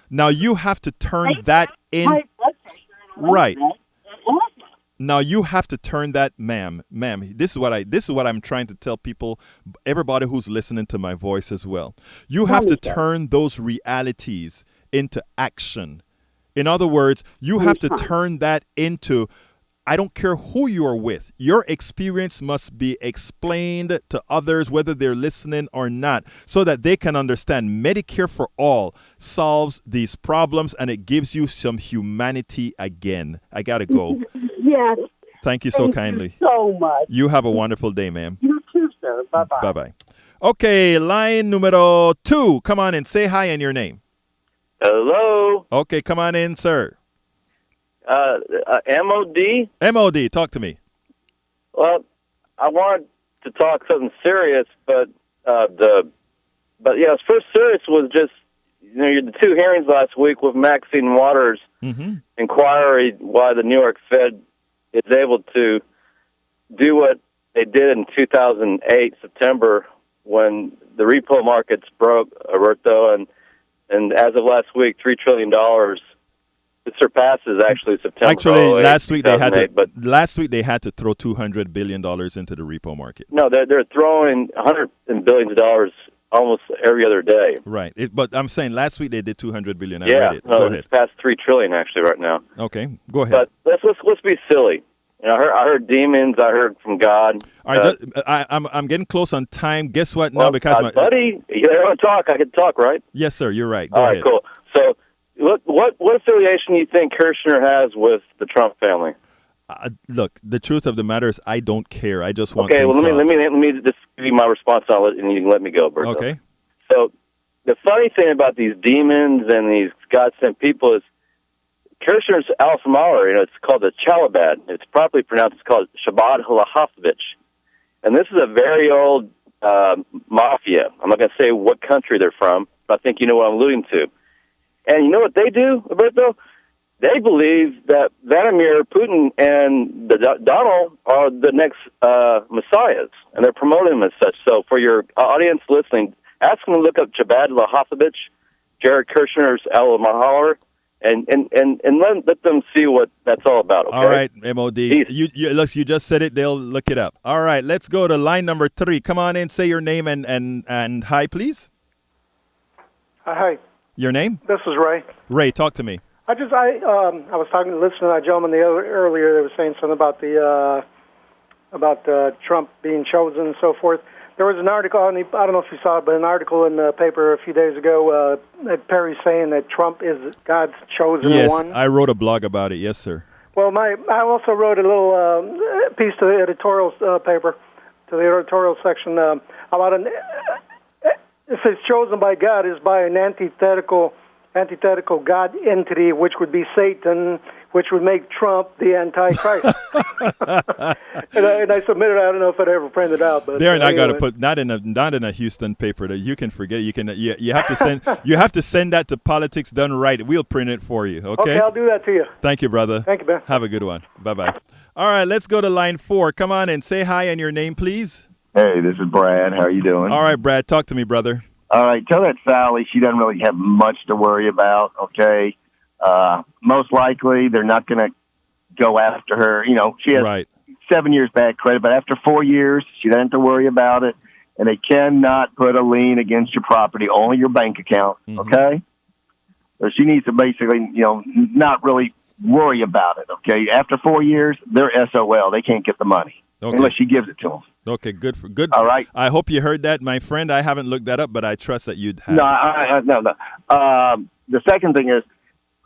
Now, you have to turn that in. Right. Now you have to turn that, ma'am. This is what I'm trying to tell people, everybody who's listening to my voice as well. You have to turn those realities into action. In other words, you have to turn that into, I don't care who you are with. Your experience must be explained to others, whether they're listening or not, so that they can understand Medicare for All solves these problems and it gives you some humanity again. I got to go. Yes. Thank you so kindly. You so much. You have a wonderful day, ma'am. You too, sir. Bye-bye. Bye-bye. Okay, line numero 2. Come on in. Say hi and your name. Hello. Okay, come on in, sir. MOD? MOD, talk to me. Well, I wanted to talk something serious, but first serious was just, the two hearings last week with Maxine Waters' inquiry why the New York Fed is able to do what they did in 2008, September, when the repo markets broke, Alberto, and as of last week, $3 trillion. It surpasses actually September. Actually, last week they had to throw $200 billion into the repo market. No, they're throwing hundreds of billions of dollars almost every other day. Right, but I'm saying last week they did $200 billion. I read it. Go ahead. It's past $3 trillion actually right now. Okay, go ahead. But let's be silly. I heard demons. I heard from God. All right, I'm getting close on time. Guess what? No, because buddy, you want to talk? I can talk, right? Yes, sir. You're right. Go ahead. All right, cool. So, what affiliation do you think Kirshner has with the Trump family? Look, the truth of the matter is, I don't care. I just want. Okay, well, let me just give you my response on it, and you can let me go, Berto. Okay. So, the funny thing about these demons and these God-sent people is, Kirshner's Alpha Mahler, it's called the Chalabad. It's properly pronounced, it's called Shabbat Halahavich. And this is a very old mafia. I'm not going to say what country they're from, but I think you know what I'm alluding to. And you know what they do, Roberto? They believe that Vladimir Putin and Donald are the next messiahs, and they're promoting them as such. So for your audience listening, ask them to look up Chabad Lahafovich, Jared Kirshner's Alpha Mahler, and let them see what that's all about. Okay? All right, MOD. You just said it. They'll look it up. All right, let's go to line number 3. Come on in. Say your name and hi, please. Hi. Your name? This is Ray. Ray, talk to me. I was listening to that gentleman earlier. They were saying something about Trump being chosen and so forth. There was an article, I don't know if you saw it, but an article in the paper a few days ago that Perry saying that Trump is God's chosen one. Yes, I wrote a blog about it. Yes, sir. Well, I also wrote a little piece to the editorial paper, to the editorial section about if it's chosen by God, is by an antithetical God entity, which would be Satan, which would make Trump the Antichrist. and I submitted. I don't know if it ever printed out, but there. And I got to put not in a Houston paper that you can forget. You have to send that to Politics Done Right. We'll print it for you. Okay, I'll do that to you. Thank you, brother. Thank you, Ben. Have a good one. Bye. All right, let's go to line 4. Come on and say hi and your name, please. Hey, this is Brad. How are you doing? All right, Brad, talk to me, brother. All right, tell that Sally she doesn't really have much to worry about, okay? Most likely they're not going to go after her. You know, she has 7 years bad credit, but after 4 years, she doesn't have to worry about it. And they cannot put a lien against your property, only your bank account, okay? So she needs to basically, you know, not really worry about it, okay? After 4 years, they're SOL. They can't get the money unless she gives it to them. Okay, good. Good. All right. I hope you heard that, my friend. I haven't looked that up, but I trust that you'd have. No. The second thing is,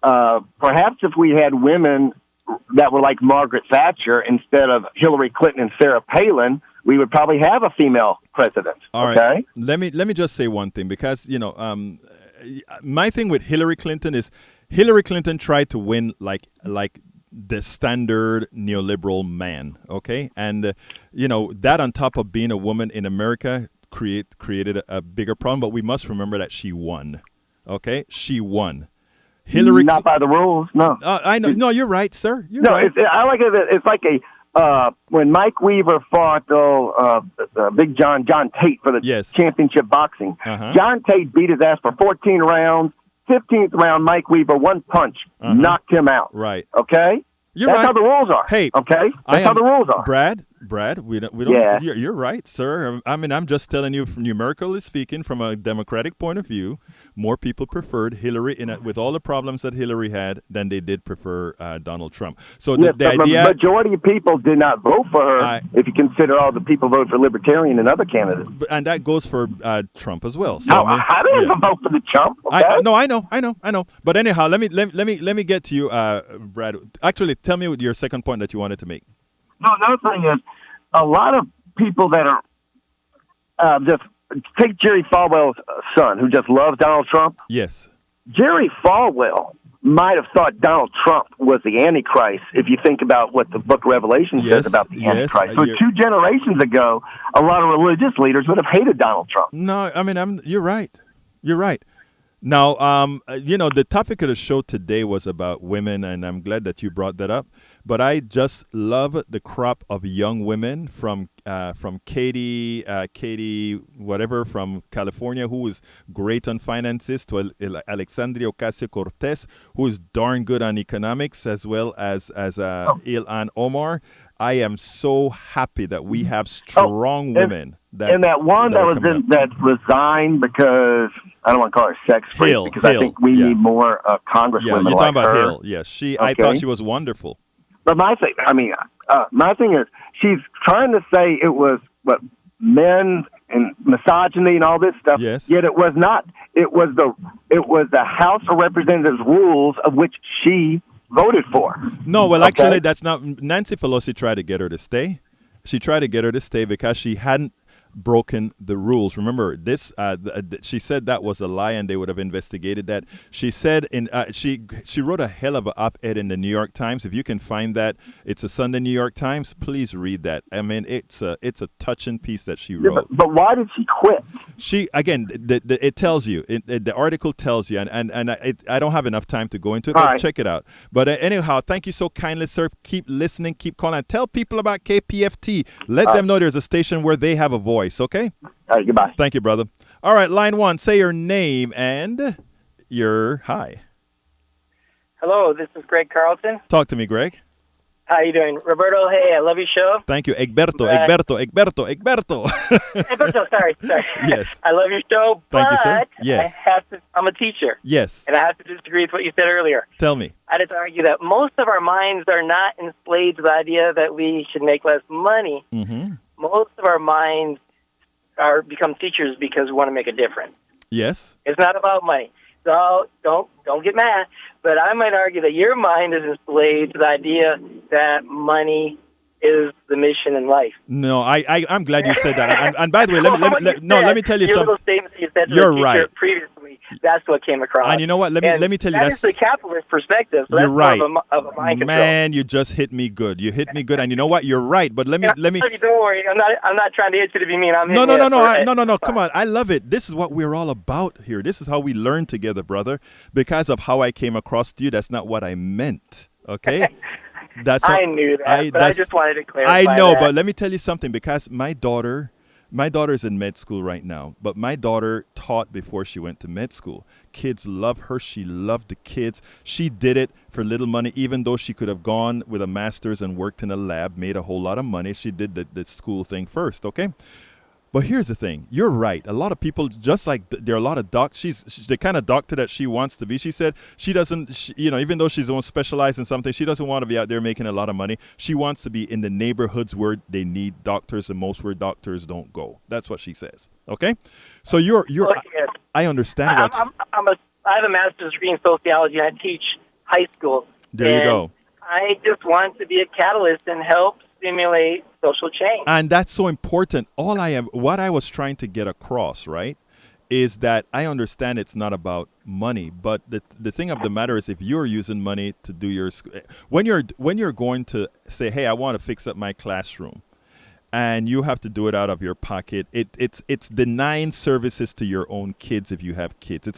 perhaps if we had women that were like Margaret Thatcher instead of Hillary Clinton and Sarah Palin, we would probably have a female president. All okay? right. Let me just say one thing, because my thing with Hillary Clinton is Hillary Clinton tried to win like the standard neoliberal man, okay? And that on top of being a woman in America created a bigger problem, but we must remember that she won. Okay? She won. Hillary not by the rules, no. I know. No, you're right, sir. You're no, right. I like it. It's like when Mike Weaver fought Big John Tate for the championship boxing. John Tate beat his ass for 14 rounds. 15th round, Mike Weaver, one punch, knocked him out. Right. Okay? You're That's right. how the rules are. Hey, okay? That's how the rules are. Brad, we don't. Yeah. You're right, sir. I mean, I'm just telling you, numerically speaking, from a Democratic point of view, more people preferred Hillary with all the problems that Hillary had than they did prefer Donald Trump. So the idea, majority of people did not vote for her. If you consider all the people vote for Libertarian and other candidates, and that goes for Trump as well. So I didn't even vote for the Trump. Okay? I know. But anyhow, let me get to you, Brad. Actually, tell me your second point that you wanted to make. No, another thing is a lot of people that are just take Jerry Falwell's son, who just loves Donald Trump. Yes. Jerry Falwell might have thought Donald Trump was the Antichrist if you think about what the book of Revelation says about the Antichrist. So 2 generations ago, a lot of religious leaders would have hated Donald Trump. No, I mean, you're right. You're right. Now, the topic of the show today was about women, and I'm glad that you brought that up. But I just love the crop of young women from Katie, whatever, from California, who is great on finances, to Alexandria Ocasio-Cortez, who is darn good on economics, as well as Ilhan Omar. I am so happy that we have strong women. That one that resigned because I don't want to call her sex free, because I think we need more congresswomen. Yeah, you're talking about Hill. Yes, I thought she was wonderful. But my thing is, she's trying to say it was men and misogyny and all this stuff. Yes. Yet it was not. It was the House of Representatives rules of which she voted for. No, well, actually, that's not. Nancy Pelosi tried to get her to stay. She tried to get her to stay because she hadn't broken the rules. Remember this? She said that was a lie, and they would have investigated that. She said she wrote a hell of an op-ed in the New York Times. If you can find that, it's a Sunday New York Times. Please read that. I mean, it's a touching piece that she wrote. But why did she quit? She it tells you. The article tells you, and I don't have enough time to go into it. But check it out. But anyhow, thank you so kindly, sir. Keep listening. Keep calling. Tell people about KPFT. Let them know there's a station where they have a voice. Okay? All right, goodbye. Thank you, brother. All right, line one. Say your name and your hi. Hello, this is Greg Carlton. Talk to me, Greg. How you doing? Roberto, hey, I love your show. Thank you. Egberto. Egberto, sorry. Yes. I love your show, Thank you, sir. Yes. I'm a teacher. Yes. And I have to disagree with what you said earlier. Tell me. I just argue that most of our minds are not enslaved to the idea that we should make less money. Mm-hmm. Most of our minds become teachers because we want to make a difference. Yes. It's not about money. So don't get mad. But I might argue that your mind is enslaved to the idea that money is the mission in life. No, I'm glad you said that. And by the way, let me tell you something. Little statements you said to You're the teacher right. Previously, that's what came across. And you know what? Let me tell you that's the capitalist perspective. So you're right. Of a mind control. Man, you just hit me good. You hit me good. And you know what? You're right. But let me. Don't worry. I'm not trying to hit you to be mean. No. Come on. I love it. This is what we're all about here. This is how we learn together, brother. Because of how I came across to you, that's not what I meant. Okay. I knew that, but I just wanted to clarify. I know, that. but let me tell you something. Because my daughter My daughter's in med school right now, but my daughter taught before she went to med school. Kids love her. She loved the kids. She did it for little money, even though she could have gone with a master's and worked in a lab, made a whole lot of money. She did the school thing first, okay? But here's the thing. You're right. A lot of people, just like there are a lot of docs, she's the kind of doctor that she wants to be. She said she doesn't, even though she's specialized in something, she doesn't want to be out there making a lot of money. She wants to be in the neighborhoods where they need doctors and most where doctors don't go. That's what she says. Okay? So I understand what I have a master's degree in sociology, and I teach high school. There you go. I just want to be a catalyst and help stimulate social change. And that's so important. What I was trying to get across, right, is that I understand it's not about money, but the thing of the matter is, if you're using money to do your when you're going to say, hey, I want to fix up my classroom, and you have to do it out of your pocket, it's denying services to your own kids if you have kids. It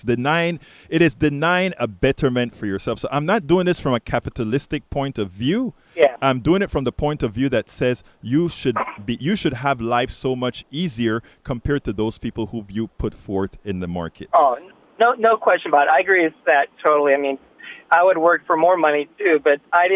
is denying a betterment for yourself. So I'm not doing this from a capitalistic point of view. Yeah. I'm doing it from the point of view that says you should have life so much easier compared to those people who you put forth in the market. Oh, no question about it. I agree with that totally. I mean, I would work for more money too, but I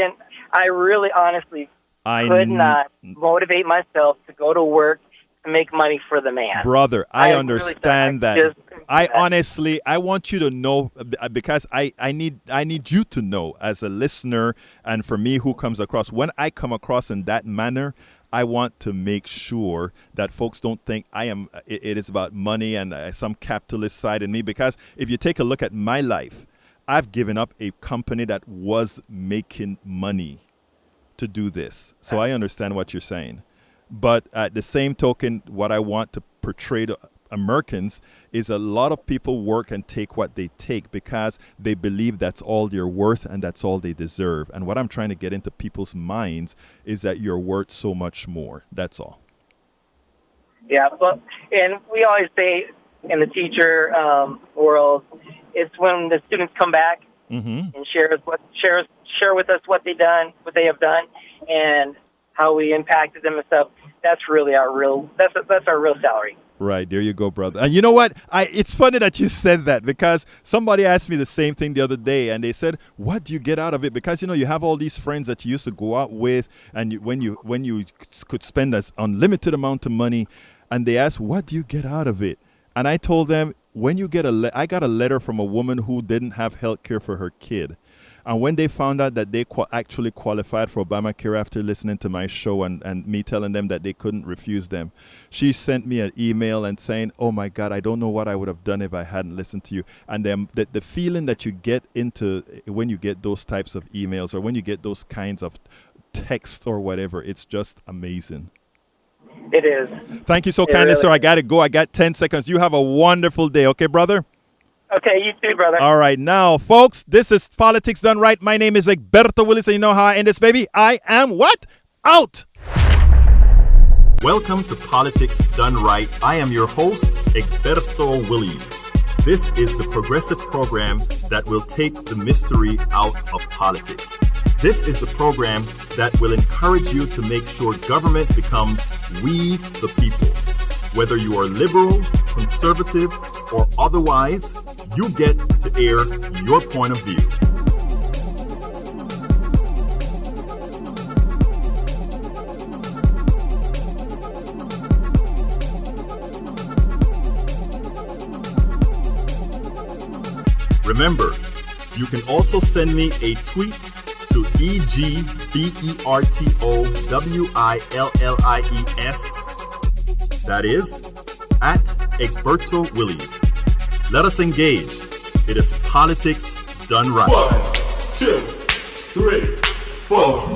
really honestly could not motivate myself to go to work to make money for the man. Brother, I understand that. I want you to know, because I need you to know as a listener, and for me who comes across, when I come across in that manner, I want to make sure that folks don't think it is about money and some capitalist side in me, because if you take a look at my life, I've given up a company that was making money to do this. So I understand what you're saying. But at the same token, what I want to portray to Americans is a lot of people work and take what they take because they believe that's all they're worth and that's all they deserve. And what I'm trying to get into people's minds is that you're worth so much more. That's all. Yeah, well, and we always say in the teacher world, it's when the students come back and share with us what they have done, and how we impacted them and stuff. That's really our real salary. Right, there you go, brother. And you know what? It's funny that you said that, because somebody asked me the same thing the other day, and they said, "What do you get out of it?" Because you have all these friends that you used to go out with, and when you could spend an unlimited amount of money, and they asked, "What do you get out of it?" And I told them, when you get I got a letter from a woman who didn't have health care for her kid. And when they found out that they actually qualified for Obamacare after listening to my show and me telling them that they couldn't refuse them, she sent me an email and saying, "Oh my God, I don't know what I would have done if I hadn't listened to you." And then the feeling that you get into when you get those types of emails, or when you get those kinds of texts or whatever, it's just amazing. It is. Thank you so kindly, sir. I got to go. I got 10 seconds. You have a wonderful day. Okay, brother? Okay, you too, brother. All right. Now, folks, this is Politics Done Right. My name is Egberto Willies, and you know how I end this, baby? I am what? Out! Welcome to Politics Done Right. I am your host, Egberto Willies. This is the progressive program that will take the mystery out of politics. This is the program that will encourage you to make sure government becomes we the people. Whether you are liberal, conservative, or otherwise, you get to air your point of view. Remember, you can also send me a tweet to EGBERTOWILLIES. That is, at Egberto Willies. Let us engage. It is Politics Done Right. 1, 2, 3, 4.